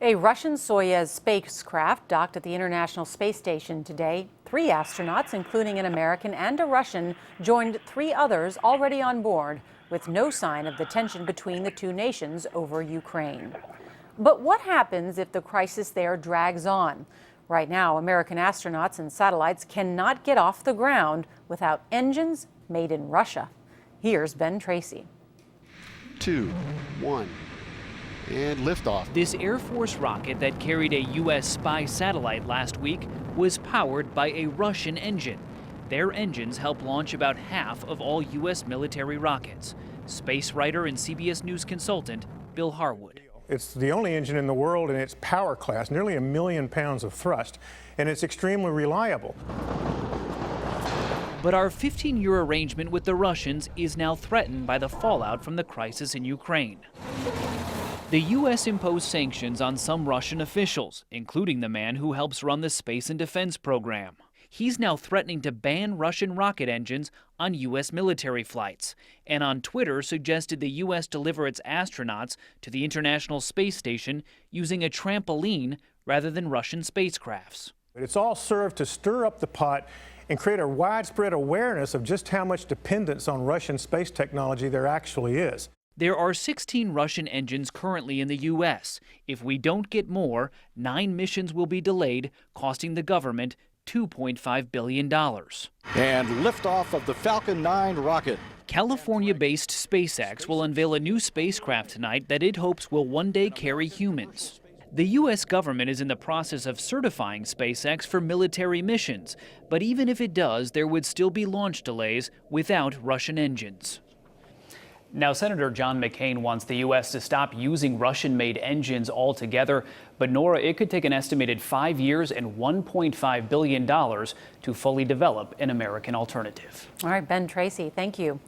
A Russian Soyuz spacecraft docked at the International Space Station today. 3 astronauts, including an American and a Russian, joined 3 others already on board, with no sign of the tension between the two nations over Ukraine. But what happens if the crisis there drags on? Right now, American astronauts and satellites cannot get off the ground without engines made in Russia. Here's Ben Tracy. 2, 1. And liftoff. This Air Force rocket that carried a U.S. spy satellite last week was powered by a Russian engine. Their engines help launch about half of all U.S. military rockets. Space writer and CBS News consultant Bill Harwood. It's the only engine in the world in its power class, nearly 1 million pounds of thrust, and it's extremely reliable. But our 15-year arrangement with the Russians is now threatened by the fallout from the crisis in Ukraine. The U.S. imposed sanctions on some Russian officials, including the man who helps run the space and defense program. He's now threatening to ban Russian rocket engines on U.S. military flights, and on Twitter suggested the U.S. deliver its astronauts to the International Space Station using a trampoline rather than Russian spacecrafts. It's all served to stir up the pot and create a widespread awareness of just how much dependence on Russian space technology there actually is. There are 16 Russian engines currently in the U.S. If we don't get more, 9 missions will be delayed, costing the government $2.5 billion. And liftoff of the Falcon 9 rocket. California-based SpaceX will unveil a new spacecraft tonight that it hopes will one day carry humans. The U.S. government is in the process of certifying SpaceX for military missions, but even if it does, there would still be launch delays without Russian engines. Now, Senator John McCain wants the U.S. to stop using Russian-made engines altogether. But, Nora, it could take an estimated 5 years and $1.5 billion to fully develop an American alternative. All right, Ben Tracy, thank you.